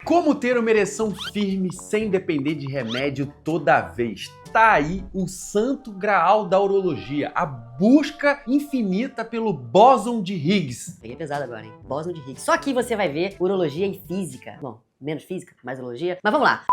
Como ter uma ereção firme sem depender de remédio toda vez? Tá aí o santo graal da urologia, a busca infinita pelo bóson de Higgs. Peguei pesado agora, hein? Bóson de Higgs. Só aqui você vai ver urologia e física. Bom, menos física, mais urologia. Mas vamos lá.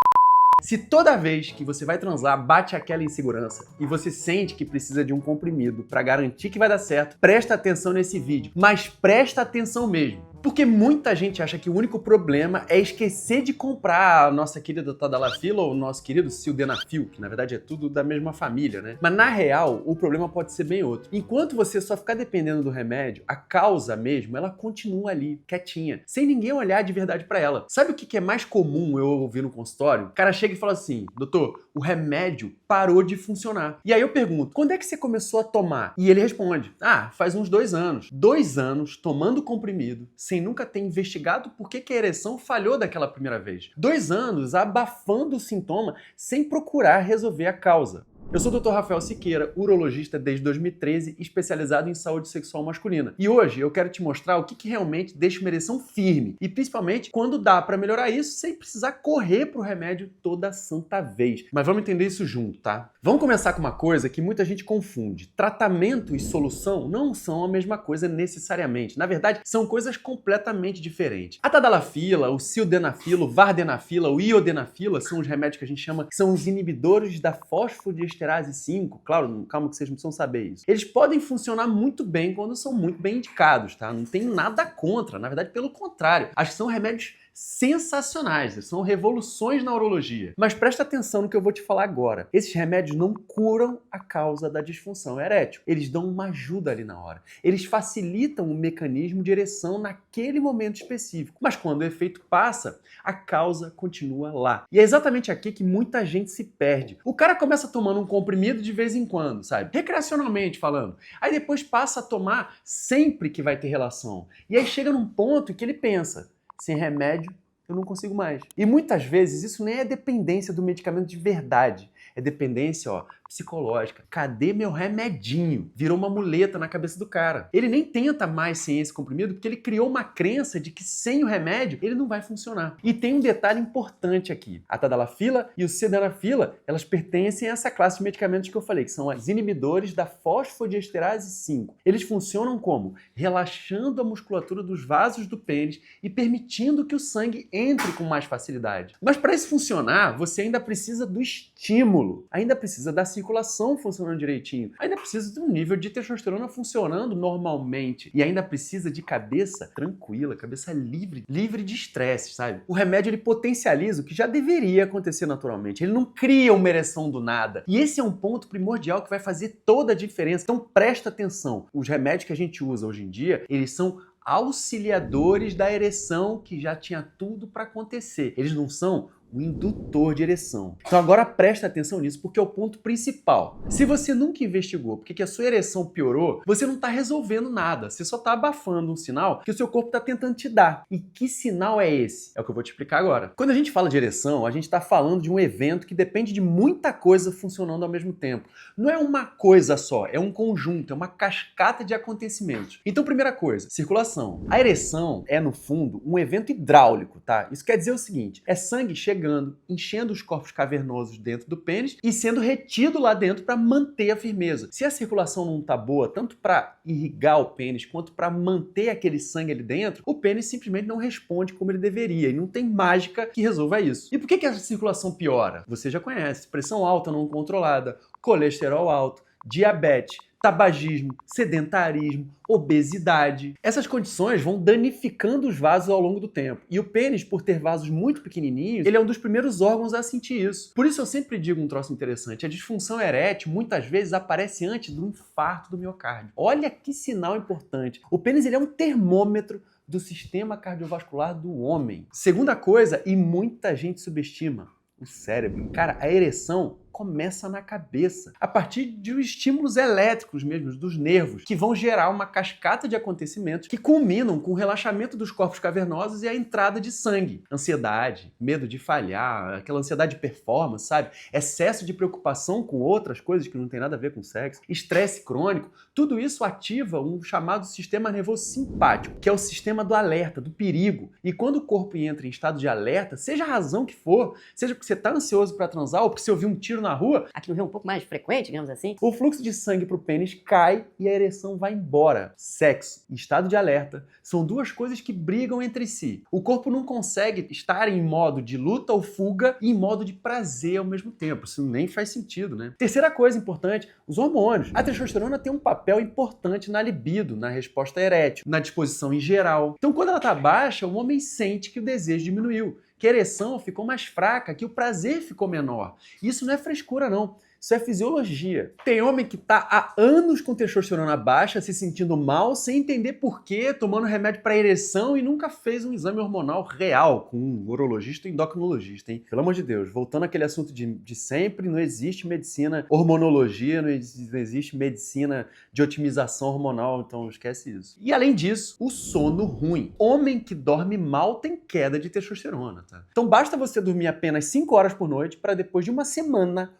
Se toda vez que você vai transar bate aquela insegurança e você sente que precisa de um comprimido para garantir que vai dar certo, presta atenção nesse vídeo, mas presta atenção mesmo. Porque muita gente acha que o único problema é esquecer de comprar a nossa querida Tadalafila ou o nosso querido Sildenafil, que na verdade é tudo da mesma família, né? Mas na real, o problema pode ser bem outro. Enquanto você só ficar dependendo do remédio, a causa mesmo, ela continua ali, quietinha, sem ninguém olhar de verdade pra ela. Sabe o que é mais comum eu ouvir no consultório? O cara chega e fala assim: doutor, o remédio parou de funcionar. E aí eu pergunto: quando é que você começou a tomar? E ele responde: faz uns 2 anos. 2 anos tomando comprimido, sem nunca ter investigado por que a ereção falhou daquela primeira vez. 2 anos abafando o sintoma sem procurar resolver a causa. Eu sou o Dr. Rafael Siqueira, urologista desde 2013, especializado em saúde sexual masculina. E hoje eu quero te mostrar o que realmente deixa uma ereção firme e principalmente quando dá para melhorar isso sem precisar correr pro remédio toda santa vez. Mas vamos entender isso junto, tá? Vamos começar com uma coisa que muita gente confunde. Tratamento e solução não são a mesma coisa necessariamente. Na verdade, são coisas completamente diferentes. A Tadalafila, o Sildenafil, o Vardenafila, o Iodenafila são os remédios que a gente chama que são os inibidores da fosfodiesterase 5, claro, calma que vocês não precisam saber isso. Eles podem funcionar muito bem quando são muito bem indicados, tá? Não tem nada contra, na verdade, pelo contrário. Acho que são remédios sensacionais, são revoluções na urologia. Mas presta atenção no que eu vou te falar agora. Esses remédios não curam a causa da disfunção erétil. Eles dão uma ajuda ali na hora. Eles facilitam o mecanismo de ereção naquele momento específico. Mas quando o efeito passa, a causa continua lá. E é exatamente aqui que muita gente se perde. O cara começa tomando um comprimido de vez em quando, sabe? Recreacionalmente falando. Aí depois passa a tomar sempre que vai ter relação. E aí chega num ponto em que ele pensa: sem remédio, eu não consigo mais. E muitas vezes isso nem é dependência do medicamento de verdade. É dependência, psicológica. Cadê meu remedinho? Virou uma muleta na cabeça do cara. Ele nem tenta mais sem esse comprimido porque ele criou uma crença de que sem o remédio ele não vai funcionar. E tem um detalhe importante aqui. A Tadalafila e o Sildenafila, elas pertencem a essa classe de medicamentos que eu falei, que são os inibidores da fosfodiesterase 5. Eles funcionam como? Relaxando a musculatura dos vasos do pênis e permitindo que o sangue entre com mais facilidade. Mas para isso funcionar, você ainda precisa do estímulo. Ainda precisa da circulação funcionando direitinho. Ainda precisa de um nível de testosterona funcionando normalmente. E ainda precisa de cabeça tranquila, cabeça livre de estresse, sabe? O remédio, ele potencializa o que já deveria acontecer naturalmente. Ele não cria uma ereção do nada. E esse é um ponto primordial que vai fazer toda a diferença. Então presta atenção. Os remédios que a gente usa hoje em dia, eles são auxiliadores da ereção que já tinha tudo para acontecer. Eles não são o indutor de ereção. Então agora presta atenção nisso, porque é o ponto principal. Se você nunca investigou porque que a sua ereção piorou, você não está resolvendo nada. Você só está abafando um sinal que o seu corpo está tentando te dar. E que sinal é esse? É o que eu vou te explicar agora. Quando a gente fala de ereção, a gente está falando de um evento que depende de muita coisa funcionando ao mesmo tempo. Não é uma coisa só, é um conjunto, é uma cascata de acontecimentos. Então, primeira coisa, circulação. A ereção é, no fundo, um evento hidráulico, tá? Isso quer dizer o seguinte: é sangue chegando, enchendo os corpos cavernosos dentro do pênis e sendo retido lá dentro para manter a firmeza. Se a circulação não tá boa, tanto para irrigar o pênis quanto para manter aquele sangue ali dentro, o pênis simplesmente não responde como ele deveria e não tem mágica que resolva isso. E por que a circulação piora? Você já conhece: pressão alta não controlada, colesterol alto, diabetes, tabagismo, sedentarismo, obesidade. Essas condições vão danificando os vasos ao longo do tempo. E o pênis, por ter vasos muito pequenininhos, ele é um dos primeiros órgãos a sentir isso. Por isso eu sempre digo um troço interessante: a disfunção erétil muitas vezes aparece antes do infarto do miocárdio. Olha que sinal importante. O pênis, ele é um termômetro do sistema cardiovascular do homem. Segunda coisa, e muita gente subestima: o cérebro. Cara, a ereção começa na cabeça, a partir de estímulos elétricos mesmo, dos nervos, que vão gerar uma cascata de acontecimentos que culminam com o relaxamento dos corpos cavernosos e a entrada de sangue. Ansiedade, medo de falhar, aquela ansiedade de performance, sabe? Excesso de preocupação com outras coisas que não tem nada a ver com sexo, estresse crônico, tudo isso ativa um chamado sistema nervoso simpático, que é o sistema do alerta, do perigo. E quando o corpo entra em estado de alerta, seja a razão que for, seja porque você está ansioso para transar ou porque você ouviu um tiro na rua, Aqui no Rio é um pouco mais frequente, digamos assim. o fluxo de sangue para o pênis cai e a ereção vai embora. Sexo e estado de alerta são duas coisas que brigam entre si. O corpo não consegue estar em modo de luta ou fuga e em modo de prazer ao mesmo tempo. Isso nem faz sentido, né? Terceira coisa importante, os hormônios. A testosterona tem um papel importante na libido, na resposta erétil, na disposição em geral. Então, quando ela está baixa, o homem sente que o desejo diminuiu, que a ereção ficou mais fraca, que o prazer ficou menor. Isso não é frescura, não. Isso é fisiologia. Tem homem que tá há anos com testosterona baixa, se sentindo mal, sem entender por quê, tomando remédio para ereção e nunca fez um exame hormonal real com um urologista e endocrinologista, hein? Pelo amor de Deus, voltando àquele assunto de sempre, não existe medicina hormonologia, não existe medicina de otimização hormonal, então esquece isso. E além disso, o sono ruim. Homem que dorme mal tem queda de testosterona, tá? Então basta você dormir apenas 5 horas por noite para depois de uma semana,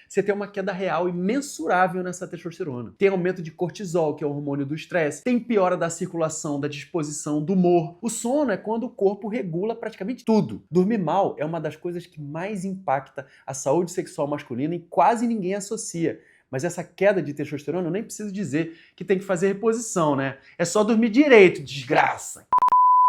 você tem uma queda real e mensurável nessa testosterona. Tem aumento de cortisol, que é o hormônio do estresse. Tem piora da circulação, da disposição, do humor. O sono é quando o corpo regula praticamente tudo. Dormir mal é uma das coisas que mais impacta a saúde sexual masculina e quase ninguém associa. Mas essa queda de testosterona, eu nem preciso dizer que tem que fazer reposição, né? É só dormir direito, desgraça!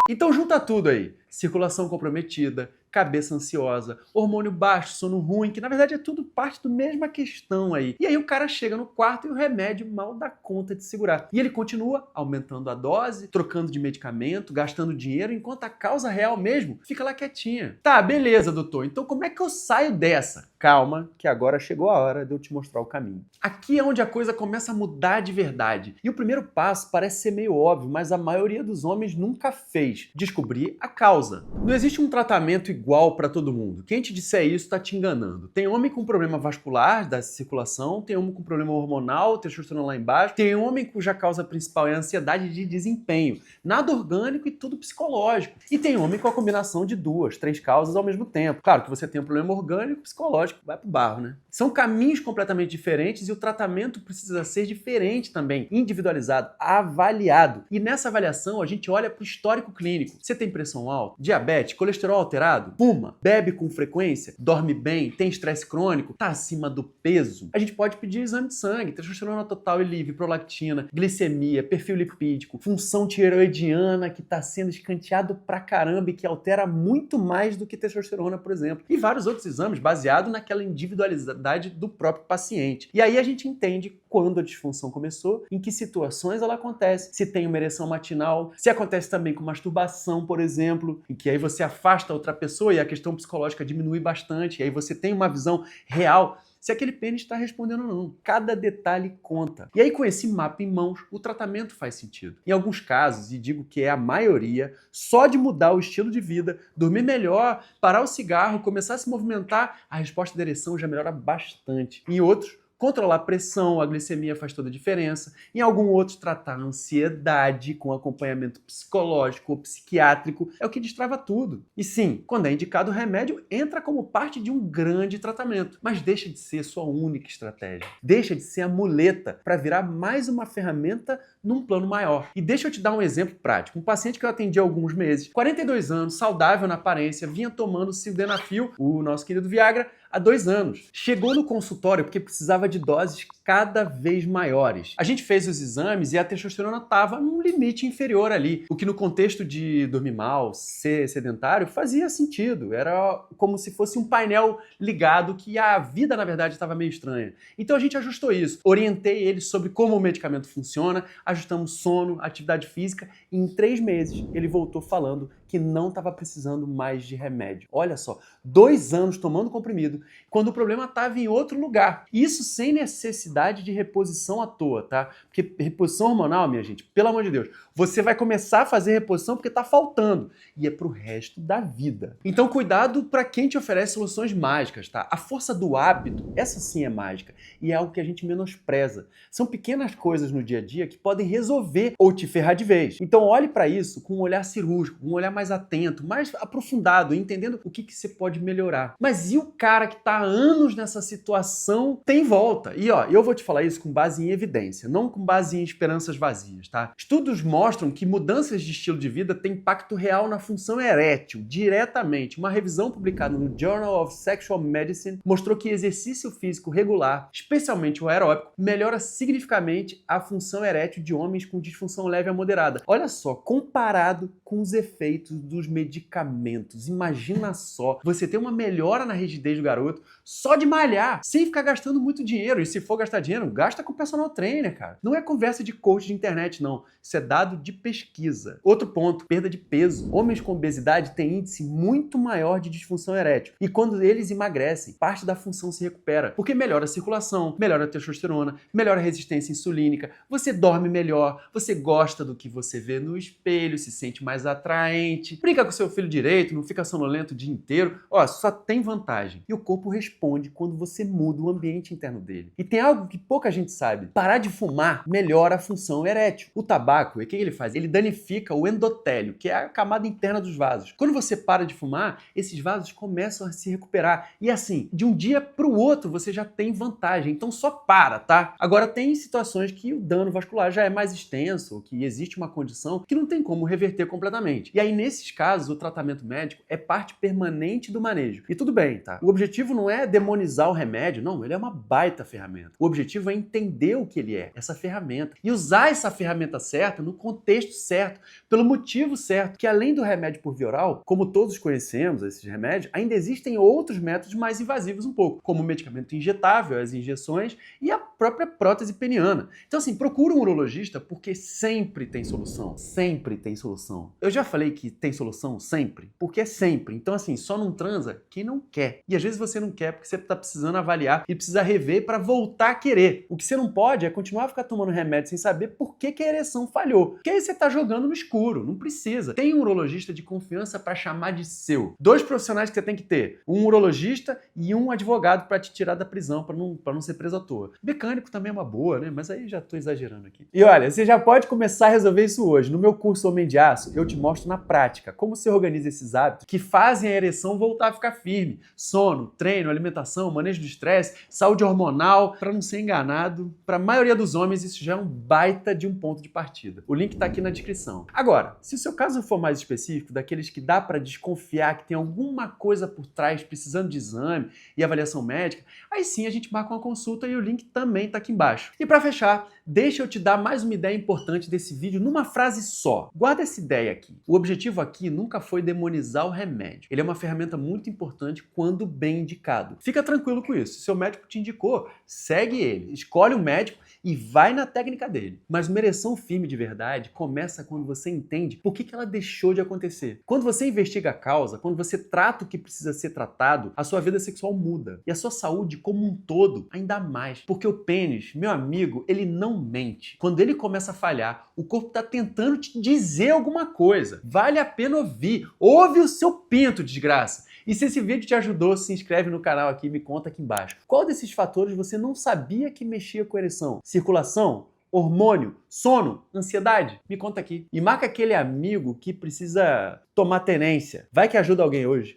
Então junta tudo aí. Circulação comprometida, cabeça ansiosa, hormônio baixo, sono ruim, que na verdade é tudo parte da mesma questão aí. E aí o cara chega no quarto e o remédio mal dá conta de segurar. E ele continua aumentando a dose, trocando de medicamento, gastando dinheiro, enquanto a causa real mesmo fica lá quietinha. Tá, beleza, doutor. Então como é que eu saio dessa? Calma, que agora chegou a hora de eu te mostrar o caminho. Aqui é onde a coisa começa a mudar de verdade. E o primeiro passo parece ser meio óbvio, mas a maioria dos homens nunca fez. Descobrir a causa. Não existe um tratamento igual para todo mundo. Quem te disser isso está te enganando. Tem homem com problema vascular da circulação, tem homem com problema hormonal, testosterona lá embaixo, tem homem cuja causa principal é a ansiedade de desempenho, nada orgânico e tudo psicológico. E tem homem com a combinação de 2, 3 causas ao mesmo tempo. Claro que você tem um problema orgânico, psicológico, vai pro barro, né? São caminhos completamente diferentes e o tratamento precisa ser diferente também, individualizado, avaliado. E nessa avaliação a gente olha pro histórico clínico. Você tem pressão alta? Diabetes, colesterol alterado, fuma, bebe com frequência, dorme bem, tem estresse crônico, tá acima do peso, a gente pode pedir exame de sangue, testosterona total e livre, prolactina, glicemia, perfil lipídico, função tireoidiana que tá sendo escanteado pra caramba e que altera muito mais do que testosterona, por exemplo. E vários outros exames baseados naquela individualidade do próprio paciente. E aí a gente entende quando a disfunção começou, em que situações ela acontece, se tem uma ereção matinal, se acontece também com masturbação, por exemplo, em que aí você afasta a outra pessoa e a questão psicológica diminui bastante, e aí você tem uma visão real se aquele pênis está respondendo ou não. Cada detalhe conta. E aí, com esse mapa em mãos, o tratamento faz sentido. Em alguns casos, e digo que é a maioria, só de mudar o estilo de vida, dormir melhor, parar o cigarro, começar a se movimentar, a resposta da ereção já melhora bastante. Em outros, controlar a pressão, a glicemia faz toda a diferença. Em algum outro, tratar a ansiedade com acompanhamento psicológico ou psiquiátrico é o que destrava tudo. E sim, quando é indicado o remédio, entra como parte de um grande tratamento, mas deixa de ser sua única estratégia. Deixa de ser a muleta para virar mais uma ferramenta num plano maior. E deixa eu te dar um exemplo prático. Um paciente que eu atendi há alguns meses, 42 anos, saudável na aparência, vinha tomando sildenafil, o nosso querido Viagra, há 2 anos. Chegou no consultório porque precisava de doses cada vez maiores. A gente fez os exames e a testosterona estava num limite inferior ali, o que no contexto de dormir mal, ser sedentário, fazia sentido. Era como se fosse um painel ligado que a vida, na verdade, estava meio estranha. Então a gente ajustou isso. Orientei ele sobre como o medicamento funciona, ajustamos sono, atividade física e em 3 meses ele voltou falando que que não estava precisando mais de remédio. Olha só, 2 anos tomando comprimido, quando o problema estava em outro lugar. Isso sem necessidade de reposição à toa, tá? Porque reposição hormonal, minha gente, pelo amor de Deus, você vai começar a fazer reposição porque está faltando. E é pro resto da vida. Então cuidado para quem te oferece soluções mágicas, tá? A força do hábito, essa sim é mágica. E é algo que a gente menospreza. São pequenas coisas no dia a dia que podem resolver ou te ferrar de vez. Então olhe para isso com um olhar cirúrgico, um olhar mais atento, mais aprofundado, entendendo o que você pode melhorar. Mas e o cara que está há anos nessa situação tem volta? E ó, eu vou te falar isso com base em evidência, não com base em esperanças vazias, tá? Estudos mostram que mudanças de estilo de vida têm impacto real na função erétil, diretamente. Uma revisão publicada no Journal of Sexual Medicine mostrou que exercício físico regular, especialmente o aeróbico, melhora significativamente a função erétil de homens com disfunção leve a moderada. Olha só, comparado com os efeitos dos medicamentos. Imagina só, você ter uma melhora na rigidez do garoto só de malhar, sem ficar gastando muito dinheiro. E se for gastar dinheiro, gasta com personal trainer, cara. Não é conversa de coach de internet, não. Isso é dado de pesquisa. Outro ponto, perda de peso. Homens com obesidade têm índice muito maior de disfunção erétil. E quando eles emagrecem, parte da função se recupera. Porque melhora a circulação, melhora a testosterona, melhora a resistência insulínica, você dorme melhor, você gosta do que você vê no espelho, se sente mais atraente, brinca com seu filho direito, não fica sonolento o dia inteiro. Ó, só tem vantagem. E o corpo responde quando você muda o ambiente interno dele. E tem algo que pouca gente sabe. Parar de fumar melhora a função erétil. O tabaco, o que ele faz? Ele danifica o endotélio, que é a camada interna dos vasos. Quando você para de fumar, esses vasos começam a se recuperar. E assim, de um dia para o outro, você já tem vantagem. Então só para, tá? Agora tem situações que o dano vascular já é mais extenso, que existe uma condição que não tem como reverter completamente. E aí, nesses casos, o tratamento médico é parte permanente do manejo. E tudo bem, tá? O objetivo não é demonizar o remédio, não, ele é uma baita ferramenta. O objetivo é entender o que ele é, essa ferramenta, e usar essa ferramenta certa no contexto certo, pelo motivo certo, que além do remédio por via oral, como todos conhecemos esses remédios, ainda existem outros métodos mais invasivos um pouco, como o medicamento injetável, as injeções e a própria prótese peniana. Então assim, procura um urologista porque sempre tem solução. Sempre tem solução. Eu já falei que tem solução sempre, porque é sempre. Então assim, só não transa quem não quer. E às vezes você não quer porque você está precisando avaliar e precisa rever para voltar a querer. O que você não pode é continuar a ficar tomando remédio sem saber por que a ereção falhou. Porque aí você está jogando no escuro, não precisa. Tem um urologista de confiança para chamar de seu. 2 profissionais que você tem que ter, um urologista e um advogado para te tirar da prisão, para não ser preso à toa. Mecânico também é uma boa, né? Mas aí já estou exagerando aqui. E olha, você já pode começar a resolver isso hoje. No meu curso Homem de Aço, eu te mostro na prática como você organiza esses hábitos que fazem a ereção voltar a ficar firme. Sono, treino, alimentação, manejo do estresse, saúde hormonal, para não ser enganado. Para a maioria dos homens, isso já é um baita de um ponto de partida. O link está aqui na descrição. Agora, se o seu caso for mais específico, daqueles que dá para desconfiar que tem alguma coisa por trás precisando de exame e avaliação médica, aí sim a gente marca uma consulta e o link também está aqui embaixo. E para fechar, deixa eu te dar mais uma ideia importante desse vídeo numa frase só. Guarda essa ideia aqui. O objetivo aqui nunca foi demonizar o remédio. Ele é uma ferramenta muito importante quando bem indicado. Fica tranquilo com isso. Se seu médico te indicou, segue ele. Escolhe um médico e vai na técnica dele. Mas uma ereção firme de verdade começa quando você entende por que ela deixou de acontecer. Quando você investiga a causa, quando você trata o que precisa ser tratado, a sua vida sexual muda. E a sua saúde como um todo ainda mais. Porque o pênis, meu amigo, ele não mente. Quando ele começa a falhar, o corpo está tentando te dizer alguma coisa. Vale a pena ouvir. Ouve o seu pinto, desgraça. E se esse vídeo te ajudou, se inscreve no canal aqui e me conta aqui embaixo. Qual desses fatores você não sabia que mexia com a ereção? Circulação? Hormônio? Sono? Ansiedade? Me conta aqui. E marca aquele amigo que precisa tomar tenência. Vai que ajuda alguém hoje.